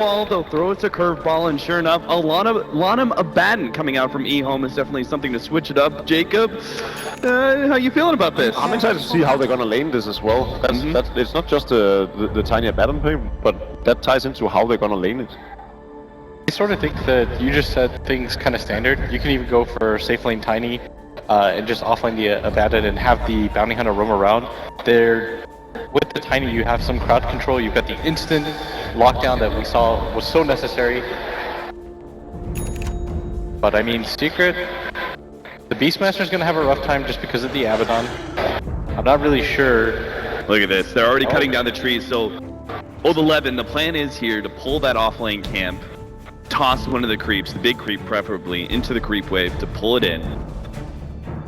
wall, they'll throw us a curveball, and sure enough, Lanham Abaddon coming out from EHOME is definitely something to switch it up. Jacob, how you feeling about this? I'm excited to see how they're gonna lane this as well. That's it's not just the tiny Abaddon play, but that ties into how they're gonna lane it. I sort of think that you just said things kind of standard. You can even go for safe lane tiny and just offlane the Abaddon and have the bounty hunter roam around. With the tiny, you have some crowd control. You've got the instant lockdown that we saw was so necessary. But I mean, Secret, the Beastmaster is going to have a rough time just because of the Abaddon. I'm not really sure. Look at this. They're already cutting down the trees. So, Old 11, the plan is here to pull that off-lane camp, toss one of the creeps, the big creep preferably, into the creep wave to pull it in.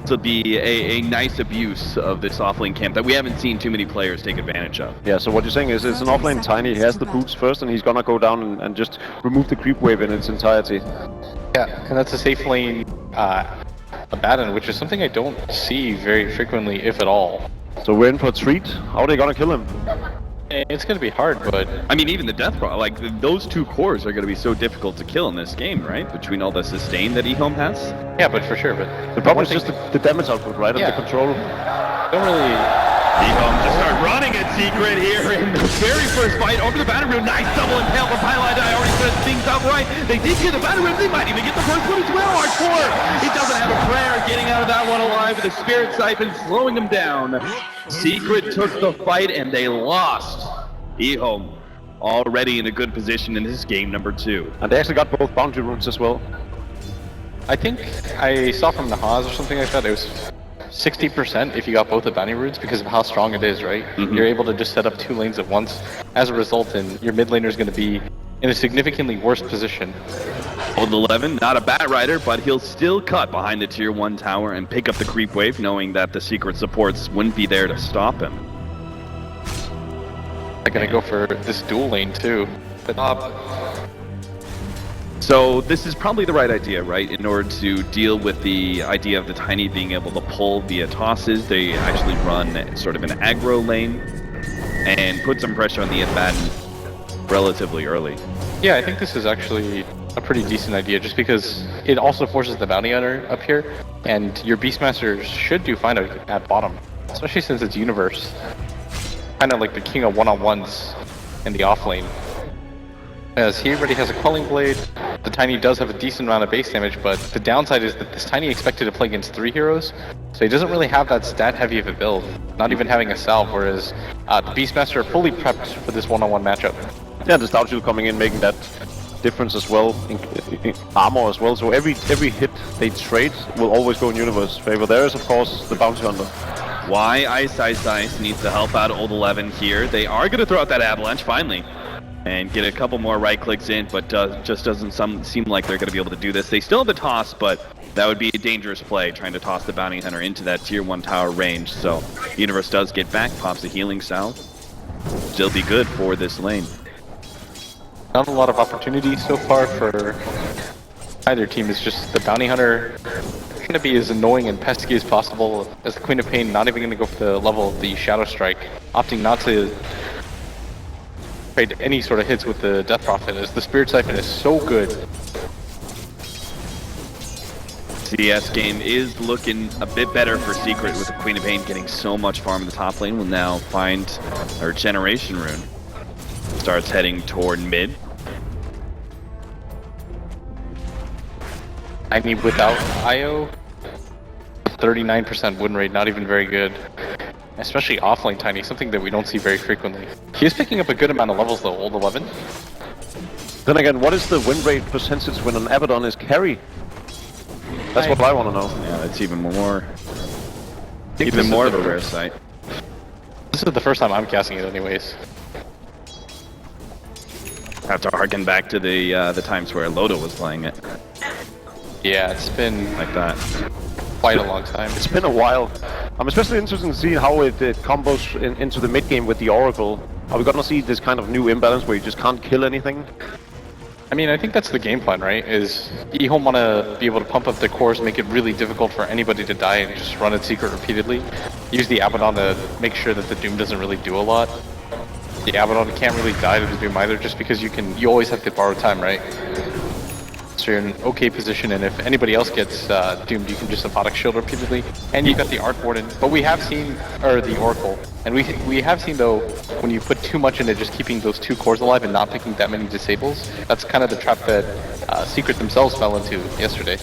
This will be a nice abuse of this offlane camp that we haven't seen too many players take advantage of. Yeah, so what you're saying is it's an offlane tiny, he has the boots first, and he's gonna go down and just remove the creep wave in its entirety. Yeah, and that's a safe lane Abaddon, which is something I don't see very frequently, if at all. So we're in for a treat. How are they gonna kill him? It's going to be hard, but... I mean, even the death ball, like, those two cores are going to be so difficult to kill in this game, right? Between all the sustain that EHOME has? Yeah, but for sure, but... The problem is just the damage output, right? Yeah. And the control. Don't really... EHOME just start running at Secret here in the very first fight over the Battle Room. Nice double impale from Highlight. I already said things out right. They did get the Battle Room. They might even get the first one as well. Hardcore. He doesn't have a prayer getting out of that one alive with the Spirit Siphon slowing him down. Secret took the fight and they lost. EHOME already in a good position in this game number 2. And they actually got both boundary runes as well. I think I saw from the Haas or something like that, it was 60% if you got both the bounty runes because of how strong it is, right? You're able to just set up 2 lanes at once. As a result, and your mid laner is going to be in a significantly worse position. Old 11, not a bat rider, but he'll still cut behind the tier 1 tower and pick up the creep wave, knowing that the Secret supports wouldn't be there to stop him. They're going to go for this dual lane too. But so this is probably the right idea, right? In order to deal with the idea of the tiny being able to pull via tosses, they actually run sort of an aggro lane and put some pressure on the Abaddon relatively early. yeah, I think this is actually a pretty decent idea just because it also forces the bounty hunter up here, and your Beastmasters should do fine at bottom, especially since it's Universe. Kind of like the king of one-on-ones in the off lane. As he already has a Quelling Blade, the Tiny does have a decent amount of base damage, but the downside is that this Tiny expected to play against 3 heroes, so he doesn't really have that stat heavy of a build, not even having a salve, whereas the Beastmaster are fully prepped for this one-on-one matchup. Yeah, the Stout Shield coming in, making that difference as well, in armor as well, so every hit they trade will always go in Universe's favor. There is, of course, the Bounty Hunter. Why Ice needs to help out Old 11 here. They are going to throw out that avalanche finally and get a couple more right clicks in, but just doesn't seem like they're going to be able to do this. They still have the toss, but that would be a dangerous play, trying to toss the bounty hunter into that tier 1 tower range. So Universe does get back, pops a healing salve. Still be good for this lane. Not a lot of opportunity so far for either team. It's just the bounty hunter going to be as annoying and pesky as possible, as the Queen of Pain not even going to go for the level of the Shadow Strike, opting not to trade any sort of hits with the Death Prophet, as the Spirit Siphon is so good. CS game is looking a bit better for Secret, with the Queen of Pain getting so much farm in the top lane. Will now find her Generation Rune. Starts heading toward mid. I mean, without IO, 39% win rate, not even very good. Especially offlane Tiny, something that we don't see very frequently. He is picking up a good amount of levels though, Old 11. Then again, what is the win rate percentage when an Abaddon is carry? That's what I want to know. Yeah, that's even more of a rare sight. This is the first time I'm casting it anyways. Have to harken back to the times where Loda was playing it. Yeah, it's been like that. Quite a long time. It's been a while. I'm especially interested to see how it combos into the mid game with the Oracle. Are we gonna see this kind of new imbalance where you just can't kill anything? I mean, I think that's the game plan, right? Is EHOME want to be able to pump up the cores, make it really difficult for anybody to die, and just run it Secret repeatedly. Use the Abaddon to make sure that the Doom doesn't really do a lot. The Abaddon can't really die to the Doom either, just because you always have to borrow time, right? So you're in an okay position, and if anybody else gets doomed, you can just Aphotic Shield repeatedly. And you've got the Arc Warden, but we have seen, or the Oracle, and we have seen though, when you put too much into just keeping those 2 cores alive and not picking that many disables, that's kind of the trap that Secret themselves fell into yesterday.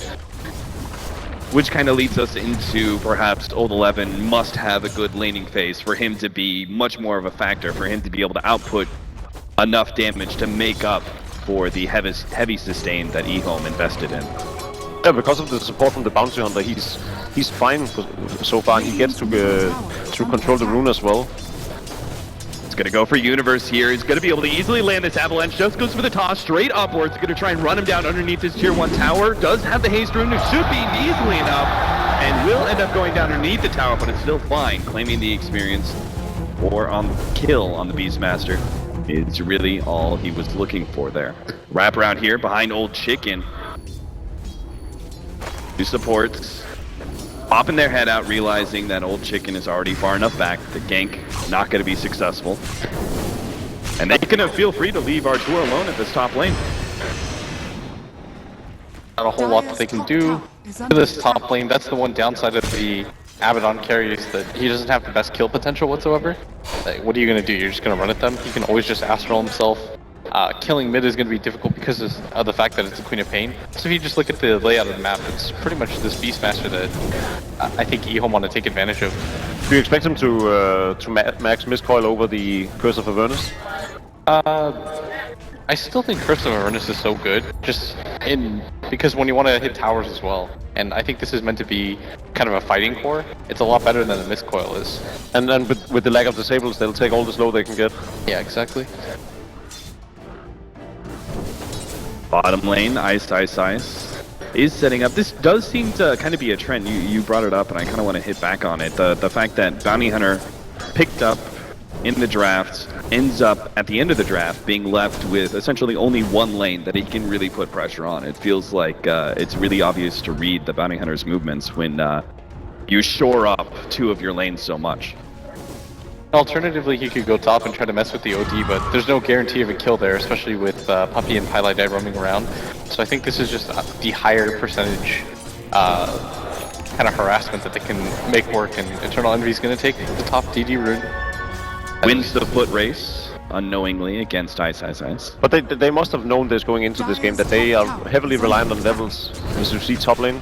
Which kind of leads us into perhaps Old 11 must have a good laning phase for him to be much more of a factor, for him to be able to output enough damage to make up for the heavy sustain that EHOME invested in. Yeah, because of the support from the Bounty Hunter, he's fine so far. He gets to control the rune as well. It's gonna go for Universe here. He's gonna be able to easily land this avalanche. Just goes for the toss straight upwards. Gonna try and run him down underneath his tier 1 tower. Does have the haste rune. It should be easily enough, and will end up going down underneath the tower, but it's still fine. Claiming the experience or on kill on the Beastmaster is really all he was looking for there. Wrap around here behind Old Chicken. 2 supports popping their head out, realizing that Old Chicken is already far enough back. The gank not going to be successful, and they can feel free to leave Artur alone at this top lane. Not a whole lot that they can do to this top lane. That's the one downside of the Abaddon carry, is that he doesn't have the best kill potential whatsoever. Like, what are you going to do? You're just going to run at them? He can always just astral himself. Killing mid is going to be difficult because of the fact that it's the Queen of Pain. So if you just look at the layout of the map, it's pretty much this Beastmaster that I think EHOME want to take advantage of. Do you expect him to max Miscoil over the Curse of Avernus? I still think Curse of Avernus is so good, because when you want to hit towers as well, and I think this is meant to be kind of a fighting core, it's a lot better than the Miscoil is. And then with the lack of disables, they'll take all the slow they can get. Yeah, exactly. Bottom lane, Ice is setting up. This does seem to kind of be a trend. You brought it up, and I kind of want to hit back on it. The fact that Bounty Hunter picked up in the draft ends up at the end of the draft being left with essentially only 1 lane that he can really put pressure on. It feels like it's really obvious to read the Bounty Hunter's movements when you shore up 2 of your lanes so much. Alternatively, he could go top and try to mess with the OD, but there's no guarantee of a kill there, especially with Puppey and Pylai roaming around. So I think this is just the higher percentage kind of harassment that they can make work, and Eternal Envy is going to take the top DD rune. Wins the foot race unknowingly against Ice. But they must have known this going into this game, that they are heavily reliant on levels, as you see top lane.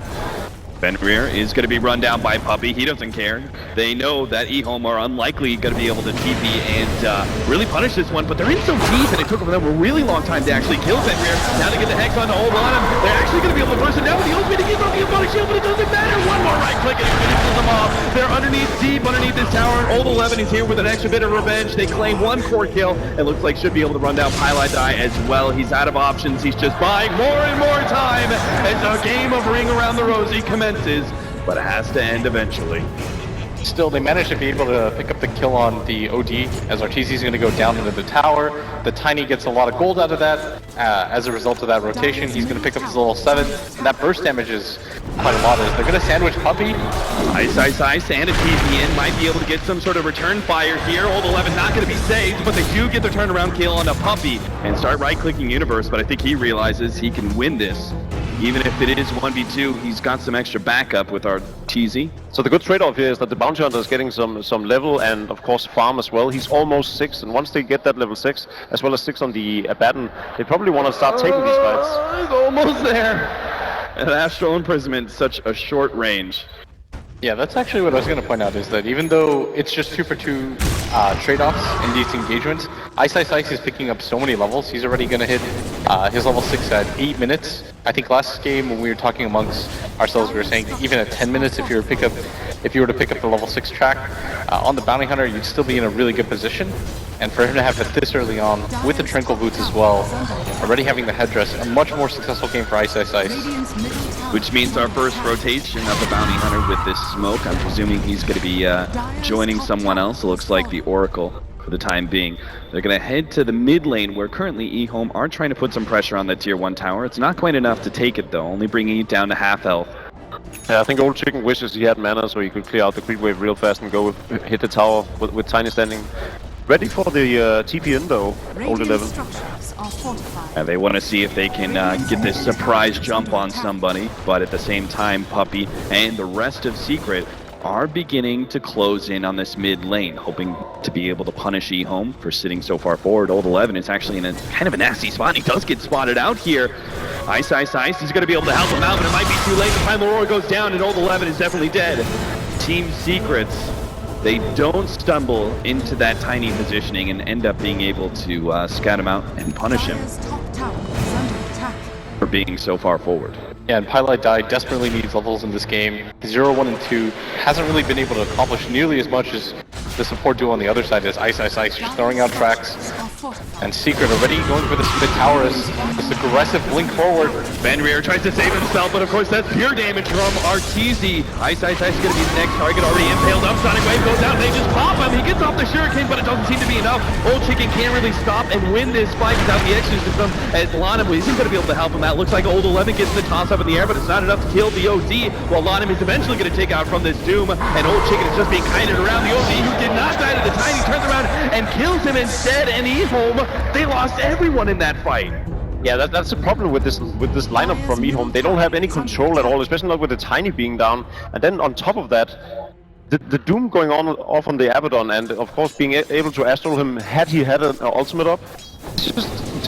Fenrir is going to be run down by Puppey. He doesn't care. They know that EHOME are unlikely going to be able to TP and really punish this one, but they're in so deep, and it took them a really long time to actually kill Fenrir. Now to get the Hex on hold on him. They're actually going to be able to burst it now with the ultimate to give up the Aphotic Shield, but it doesn't matter. One more right click and it finishes them off. They're deep underneath this tower. Old 11 is here with an extra bit of revenge. They claim 1 core kill. It looks like should be able to run down Pylai as well. He's out of options. He's just buying more and more time as a game of Ring Around the Rosie commences, but it has to end eventually. Still, they managed to be able to pick up the kill on the OD, as Arteezy is going to go down into the tower. The Tiny gets a lot of gold out of that. As a result of that rotation, he's going to pick up his level 7, and that burst damage is quite a lot. They're going to sandwich Puppey. Ice, and Arteezy might be able to get some sort of return fire here. Old 11 not going to be saved, but they do get the turnaround kill on a Puppey and start right-clicking Universe, but I think he realizes he can win this. Even if it is 1v2, he's got some extra backup with Arteezy. So the good trade-off here is that the Bounty Hunter is getting some level and, of course, farm as well. He's almost 6, and once they get that level 6, as well as 6 on the Abaddon, they probably want to start taking these fights. He's almost there. And Astral Imprisonment, such a short range. Yeah, that's actually what I was going to point out, is that even though it's just 2 for 2 trade-offs in these engagements, Ice is picking up so many levels. He's already going to hit his level 6 at 8 minutes. I think last game when we were talking amongst ourselves, we were saying even at 10 minutes, if you were to pick up the level 6 track on the Bounty Hunter, you'd still be in a really good position. And for him to have it this early on, with the Tranquil Boots as well, already having the headdress, a much more successful game for Ice. Which means our first rotation of the Bounty Hunter with this smoke. I'm presuming he's going to be joining someone else. It looks like the Oracle for the time being. They're going to head to the mid lane, where currently EHOME are trying to put some pressure on the tier 1 tower. It's not quite enough to take it though, only bringing it down to half health. Yeah, I think Old Chicken wishes he had mana so he could clear out the creep wave real fast and go hit the tower with Tiny standing Ready for the TP in though, Old 11. They want to see if they can get this surprise jump on somebody, but at the same time, Puppey and the rest of Secret are beginning to close in on this mid lane, hoping to be able to punish EHOME for sitting so far forward. Old 11 is actually in a kind of a nasty spot. He does get spotted out here. Ice, he's going to be able to help him out, but it might be too late. The final roar goes down, and Old 11 is definitely dead. Team Secrets, they don't stumble into that tiny positioning and end up being able to scout him out and punish him for being so far forward. Yeah, and Pylite Die desperately needs levels in this game. 0, 1, and 2 hasn't really been able to accomplish nearly as much as the support duo on the other side is. Ice, just throwing out tracks. And Secret already going for this mid tower as this aggressive blink forward. Van Reer tries to save himself, but of course that's pure damage from Arteezy. Ice is going to be the next target, already impaled up. Sonic Wave goes out, they just pop him. He gets off the Shuriken, but it doesn't seem to be enough. Old Chicken can't really stop and win this fight without the extra system, as Lanham isn't going to be able to help him out. Looks like Old 11 gets the toss up in the air, but it's not enough to kill the OD, while Lanham is eventually going to take out from this Doom, and Old Chicken is just being kited around. The OD, who did not die to the Tiny, turns around and kills him instead, and EHOME, they lost everyone in that fight. Yeah, that's the problem with this lineup from EHOME. They don't have any control at all, especially not with the Tiny being down. And then on top of that, the Doom going off on the Abaddon, and of course being able to Astral him had he had an ultimate up.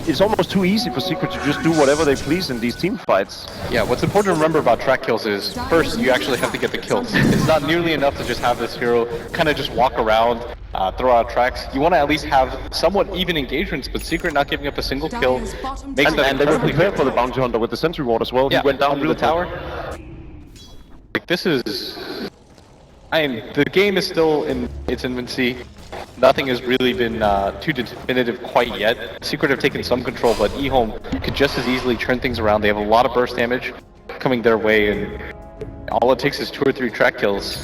It's almost too easy for Secret to just do whatever they please in these team fights. Yeah, what's important to remember about track kills is, first, you actually have to get the kills. It's not nearly enough to just have this hero kind of just walk around, throw out tracks. You want to at least have somewhat even engagements, but Secret not giving up a single kill makes that and they were prepared for the Bounty Hunter with the Sentry Ward as well. Yeah, he went down to the tower. Like, this is... I mean, the game is still in its infancy. Nothing has really been too definitive quite yet. Secret have taken some control, but EHOME could just as easily turn things around. They have a lot of burst damage coming their way, and all it takes is 2 or 3 track kills.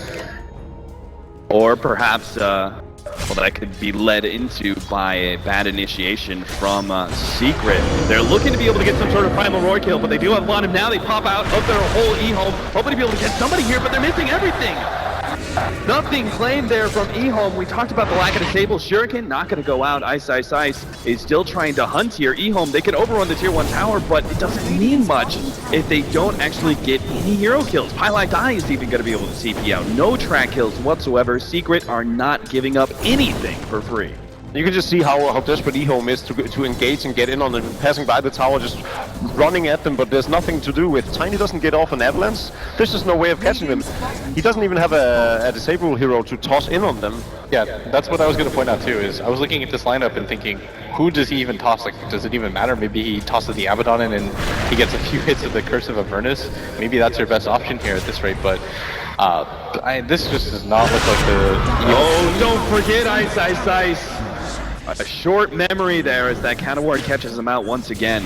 Or perhaps, well, that could be led into by a bad initiation from Secret. They're looking to be able to get some sort of primal roar kill, but they do have Lanham now. They pop out of their whole EHOME, hoping to be able to get somebody here, but they're missing everything. Nothing claimed there from EHOME. We talked about the lack of disable. Shuriken not going to go out. Ice is still trying to hunt here. EHOME, they can overrun the tier 1 tower, but it doesn't mean much if they don't actually get any hero kills. Pylite Die is even going to be able to CP out. No track kills whatsoever. Secret are not giving up anything for free. You can just see how desperate EHOME is to engage and get in on them, passing by the tower, just running at them, but there's nothing to do with. Tiny doesn't get off an avalanche. There's just no way of catching them. He doesn't even have a disable hero to toss in on them. Yeah, that's what I was going to point out too, is I was looking at this lineup and thinking, who does he even toss? Like, does it even matter? Maybe he tosses the Abaddon in and he gets a few hits of the Curse of Avernus. Maybe that's your best option here at this rate, but this just does not look like the... Oh, don't forget Ice. A short memory there as that counter ward catches him out once again.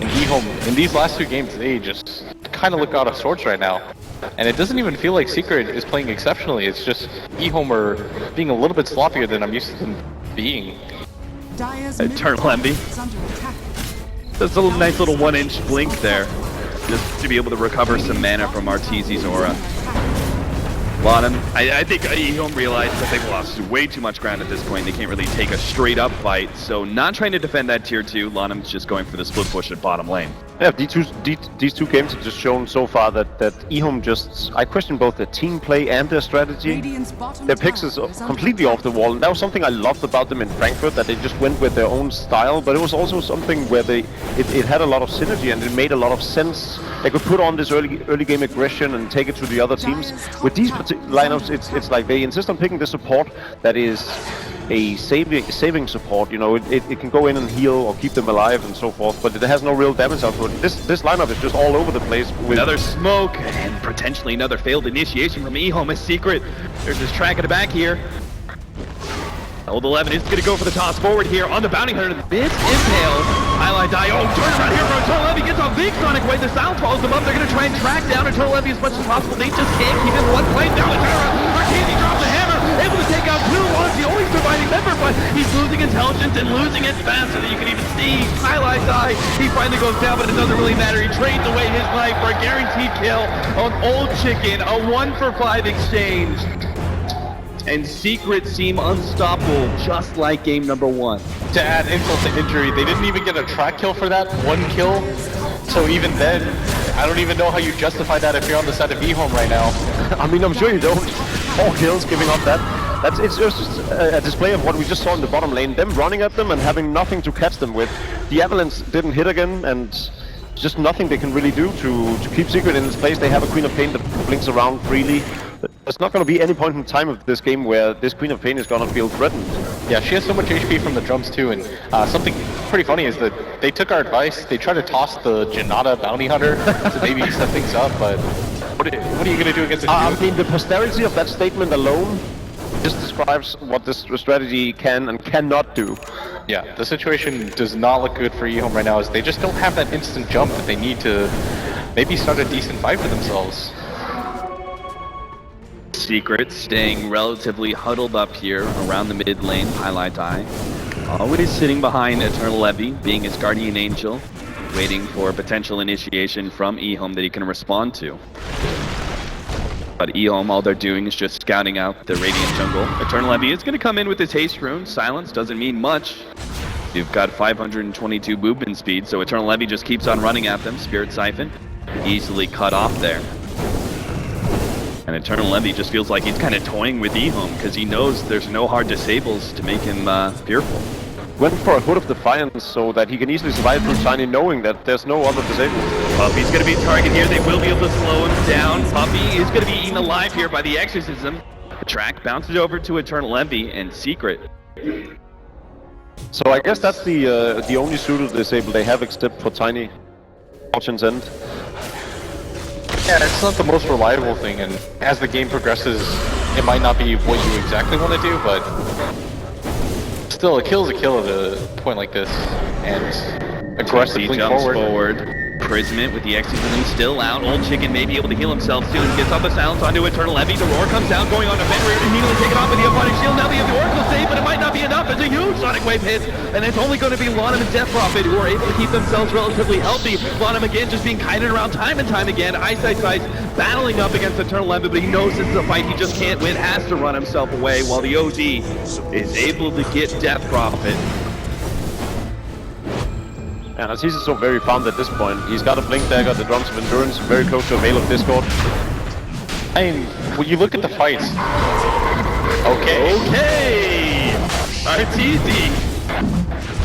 And EHOME, in these last 2 games, they just kind of look out of sorts right now. And it doesn't even feel like Secret is playing exceptionally. It's just EHOME are being a little bit sloppier than I'm used to them being. Eternal Envy. That's a nice little 1-inch blink there, just to be able to recover some mana from Arteezy's aura. Lanham, I think EHOME realized that they've lost way too much ground at this point. They can't really take a straight up fight, so not trying to defend that tier 2. Lanham's just going for the split push at bottom lane. Yeah, these two games have just shown so far that EHOME just... I question both their team play and their strategy. Their picks is completely off the wall, and that was something I loved about them in Frankfurt, that they just went with their own style, but it was also something where it had a lot of synergy and it made a lot of sense. They could put on this early game aggression and take it to the other teams. With these lineups, it's like they insist on picking the support that is a saving support. You know, it can go in and heal or keep them alive and so forth, but it has no real damage output. This lineup is just all over the place. With another smoke and potentially another failed initiation from EHOME as Secret. There's this track in the back here. Old 11 is going to go for the toss forward here on the Bounty Hunter. This impale. Highlight Die. Oh, turn around here for Eternal Envy. Gets a big Sonic Wave. The sound follows them up. They're going to try and track down Eternal Envy as much as possible. They just can't keep it one plane down. Arteezy drops the hammer. Able to take out 2 ones. The only surviving member, but he's losing intelligence and losing it faster than you can even see. Highlight Die. He finally goes down, but it doesn't really matter. He trades away his life for a guaranteed kill on Old Chicken. A 1-for-5 exchange. and Secret seem unstoppable, just like game number 1. To add insult to injury, they didn't even get a track kill for that, 1 kill. So even then, I don't even know how you justify that if you're on the side of EHOME right now. I mean, I'm sure you don't. 4 kills giving up that. It's just a display of what we just saw in the bottom lane. Them running at them and having nothing to catch them with. The Avalanche didn't hit again, and just nothing they can really do to keep Secret in its place. They have a Queen of Pain that blinks around freely. There's not going to be any point in time of this game where this Queen of Pain is going to feel threatened. Yeah, she has so much HP from the drums too, and something pretty funny is that they took our advice. They tried to toss the Janata Bounty Hunter to maybe set things up, but what are you going to do against a I mean, the posterity of that statement alone just describes what this strategy can and cannot do. Yeah, the situation does not look good for EHOME right now, as they just don't have that instant jump that they need to maybe start a decent fight for themselves. Secret staying relatively huddled up here around the mid lane, highlight eye. Always sitting behind Eternal Levy, being his guardian angel, waiting for a potential initiation from EHOME that he can respond to. But EHOME, all they're doing is just scouting out the Radiant jungle. Eternal Levy is going to come in with his haste rune. Silence doesn't mean much. You've got 522 movement speed, so Eternal Levy just keeps on running at them. Spirit Siphon, easily cut off there. And Eternal Levy just feels like he's kind of toying with EHOME because he knows there's no hard disables to make him fearful. Went for a Hood of Defiance so that he can easily survive through Tiny, knowing that there's no other disables. Puppy's going to be a target here. They will be able to slow him down. Puppy is going to be eaten alive here by the Exorcism. The track bounces over to Eternal Levy and Secret. So I guess that's the only suited disable they have except for Tiny. Fortune's End. Yeah, it's not the most reliable thing, and as the game progresses, it might not be what you exactly want to do, but still, a kill is a kill at a point like this, and aggressively forward. Prismant with the Exorcism still out. Old Chicken may be able to heal himself soon. Gets up a silence onto Eternal Levy. The roar comes out, going on to Fenrir. Immediately taken off with the Aquatic Shield. Now they have the Oracle save, but it might not be enough. It's a huge Sonic Wave hit, and it's only going to be Lonum and Death Prophet who are able to keep themselves relatively healthy. Lonum again just being kited around time and time again. Eyesight Sights battling up against Eternal Levy, but he knows this is a fight he just can't win. Has to run himself away while the OD is able to get Death Prophet. And Arteezy is so very found at this point. He's got a Blink Dagger, the Drums of Endurance, very close to a Veil of Discord. I mean, when you look at the fights... Okay! Arteezy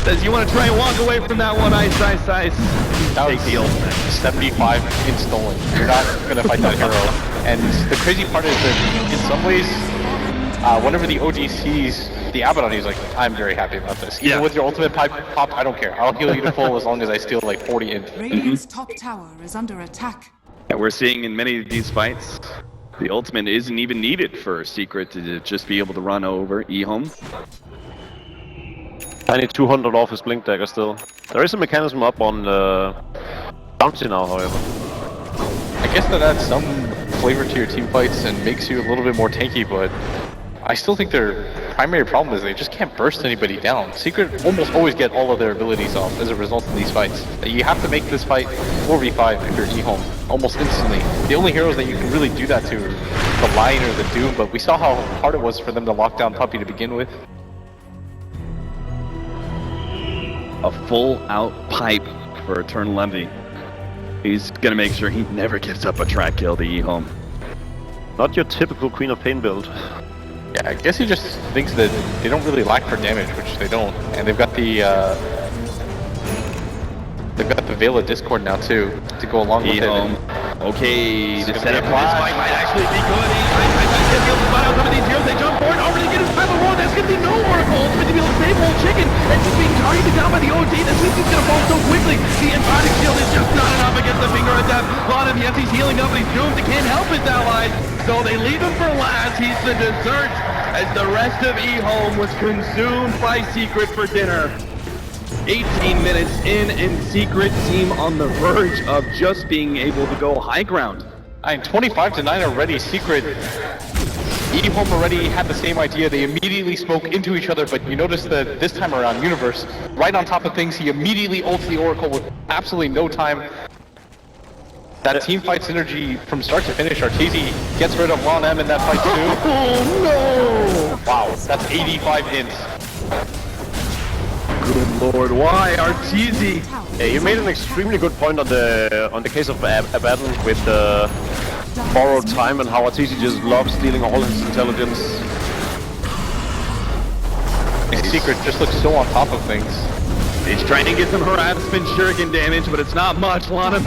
says you want to try and walk away from that one, Ice. That Take the ultimate. 75 in stolen. You're not going to fight that hero. And the crazy part is that, in some ways, whenever the OG sees the Abaddon, he's like, I'm very happy about this. Even with your ultimate pop, I don't care. I'll heal you to full as long as I steal like 40 int. Radiant's top tower is under attack. Yeah, we're seeing in many of these fights, the ultimate isn't even needed for Secret to just be able to run over EHOME. Tiny 200 off his Blink Dagger still. There is a mechanism up on Bounty now, however. I guess that adds some flavor to your team fights and makes you a little bit more tanky, but I still think their primary problem is they just can't burst anybody down. Secret almost always get all of their abilities off as a result of these fights. You have to make this fight 4v5 if you're EHOME, almost instantly. The only heroes that you can really do that to are the Lion or the Doom, but we saw how hard it was for them to lock down Puppy to begin with. A full-out pipe for Eternal Levy. He's gonna make sure he never gives up a track kill to EHOME. Not your typical Queen of Pain build. Yeah, I guess he just thinks that they don't really lack for damage, which they don't, and they've got the Veil of Discord now too to go along with EHOME. it. Okay, the setup for this fight might actually be good. He gets the spot out some of these heroes. They jump forward, already get his final roll. There's gonna be no Oracle. Ultimate to be able to save Old Chicken, and just being targeted down by the OG. This means he's gonna fall so quickly. The Emphatic Shield is just not enough against the Finger of Death. Lonum, yes, he's healing up, but he's doomed. He can't help his allies. So they leave him for last. He's the dessert as the rest of EHOME was consumed by Secret for dinner. 18 minutes in, and Secret seem on the verge of just being able to go high ground. I mean, 25-9 already. Secret, EHOME already had the same idea. They immediately spoke into each other, but you notice that this time around, Universe, right on top of things, he immediately ults the Oracle with absolutely no time. That team fight synergy from start to finish. Arteezy gets rid of Lon M in that fight too. Oh no! Wow, that's 85 hints. Good lord, why Arteezy? Yeah, you made an extremely good point on the case of Abaddon with the borrowed time and how Arteezy just loves stealing all his intelligence. Secret just looks so on top of things. He's trying to get some harassment shuriken damage, but it's not much. Lana,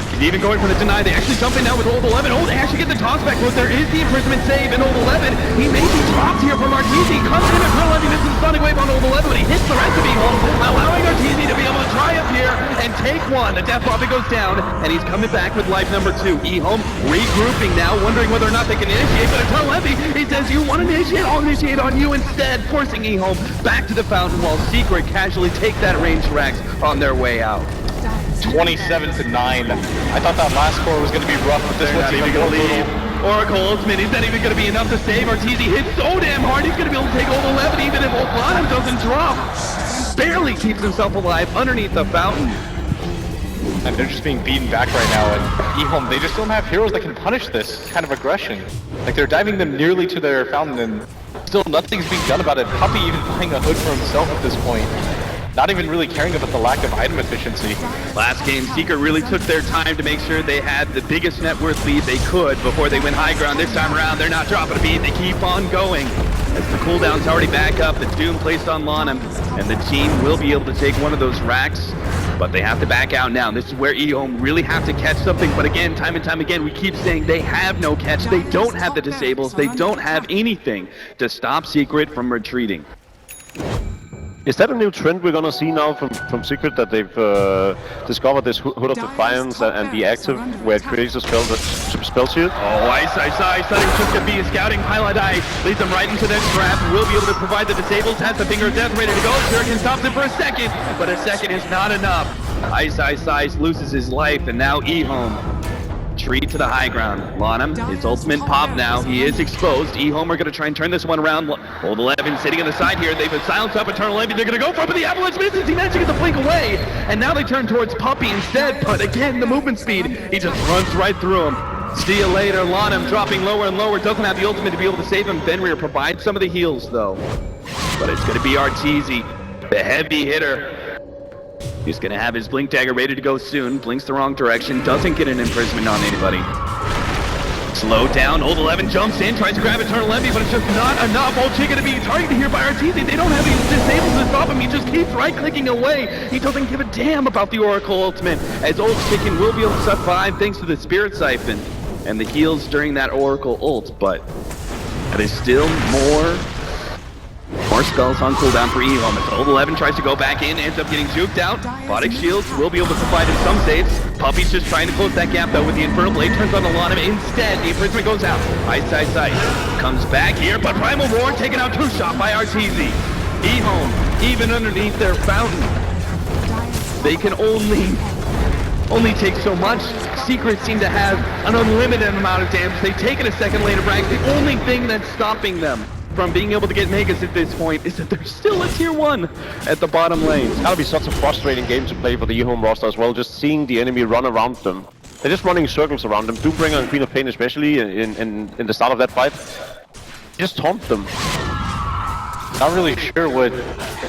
he's even going for the deny. They actually jump in now with Old 11. Oh, they actually get the toss back. Look, there is the imprisonment save in Old 11. He may be dropped here from Arteezy. Comes in and Pearl Levy misses the Sonic Wave on Old 11, but he hits the rest of EHOME, allowing Arteezy to be able to try up here and take one. The Death Prophet goes down, and he's coming back with life number 2. EHOME regrouping now, wondering whether or not they can initiate, but Pearl Levy, he says, you want to initiate? I'll initiate on you instead, forcing EHOME back to the fountain while Secret casually take that ranged Rax on their way out. 27-9. I thought that last score was going to be rough, but this one's even more brutal. Oracle Ultimate, is that even going to be enough to save? Arteezy hits so damn hard, he's going to be able to take Old 11 even if Old Bottom doesn't drop. Barely keeps himself alive underneath the fountain. And they're just being beaten back right now, and EHOME, they just don't have heroes that can punish this kind of aggression. Like, they're diving them nearly to their fountain, and still nothing's being done about it. Puppy even buying a hood for himself at this point. Not even really caring about the lack of item efficiency. Last game, Secret really took their time to make sure they had the biggest net worth lead they could before they went high ground. This time around, they're not dropping a beat, they keep on going. As the cooldown's already back up, the Doom placed on Lanham, and the team will be able to take one of those racks, but they have to back out now. This is where EHOME really have to catch something, but again, time and time again, we keep saying they have no catch. They don't have the disables, they don't have anything to stop Secret from retreating. Is that a new trend we're gonna see now from Secret, that they've discovered this Hood of Defiance and be active where it creates a spell shield? Oh, ice. That is just gonna be a scouting highlight eye. Leads them right into that trap. Will be able to provide the disables. Has the finger of death ready to go. Shuriken stops it for a second, but a second is not enough. Ice loses his life, and now EHOME retreat to the high ground. Lanham, his ultimate pop now. He is exposed. EHOME are going to try and turn this one around. Old 11 sitting on the side here. They've silenced up Eternal Envy. They're going to go for it, but the Avalanche misses. He managed to get the blink away. And now they turn towards Puppy instead. But again, the movement speed, he just runs right through him. See you later. Lanham dropping lower and lower. Doesn't have the ultimate to be able to save him. Fenrir provides some of the heals, though. But it's going to be Arteezy, the heavy hitter. He's gonna have his Blink Dagger ready to go soon. Blinks the wrong direction, doesn't get an imprisonment on anybody. Slow down, Old 11 jumps in, tries to grab Eternal Envy, but it's just not enough. Old Chicken to be targeted here by Arteezy. They don't have any disables to stop him. He just keeps right-clicking away. He doesn't give a damn about the Oracle Ultimate, as Old Chicken will be able to survive thanks to the Spirit Siphon and the heals during that Oracle ult, but there's still more spells on cooldown for EHOME. As Old 11 tries to go back in, ends up getting juked out. Bodic Shields will be able to provide him some saves. Puppy's just trying to close that gap though with the Infernal Blade. Turns on the Lanham instead. The imprisonment goes out. Ice. Comes back here, but Primal Roar taken out 2-shot by Arteezy. EHOME, even underneath their fountain, they can only take so much. Secrets seem to have an unlimited amount of damage. They've taken a second lane of ranks. The only thing that's stopping them from being able to get Megas at this point is that there's still a tier 1 at the bottom lane. It's gotta be such a frustrating game to play for the EHOME roster as well, just seeing the enemy run around them. They're just running circles around them. Doombringer and Queen of Pain especially in the start of that fight. Just taunt them. Not really sure what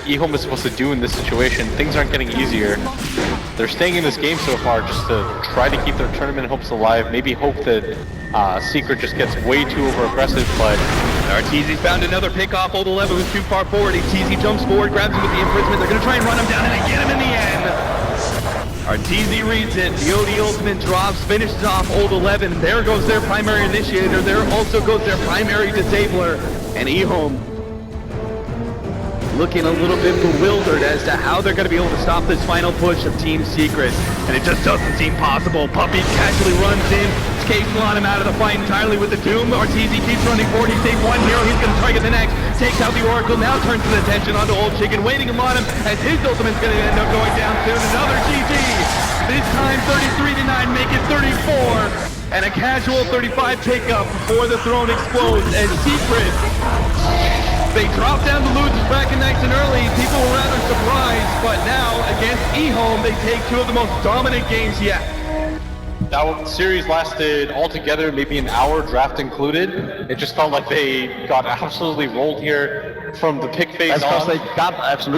EHOME is supposed to do in this situation. Things aren't getting easier. They're staying in this game so far just to try to keep their tournament hopes alive. Maybe hope that Secret just gets way too over-aggressive, but Arteezy found another pick off. Old 11 was too far forward. Arteezy jumps forward, grabs him with the imprisonment. They're going to try and run him down, and they get him in the end. Arteezy reads it. The OD ultimate drops, finishes off Old 11. There goes their primary initiator. There also goes their primary disabler. And EHOME looking a little bit bewildered as to how they're going to be able to stop this final push of Team Secret. And it just doesn't seem possible. Puppy casually runs in, escapes Lanham out of the fight entirely with the Doom. Arteezy keeps running forward. He saved one hero. He's going to target the next. Takes out the Oracle. Now turns his attention onto Old Chicken, waiting on Lanham as his ultimate's going to end up going down soon. Another GG. This time 33-9, make it 34. And a casual 35 pickup before the throne explodes as Secret, they drop down to losers bracket nice and early. People were rather surprised, but now against EHOME, they take two of the most dominant games yet. That series lasted altogether maybe an hour, draft included. It just felt like they got absolutely rolled here from the pick phase That's because on. they got absolutely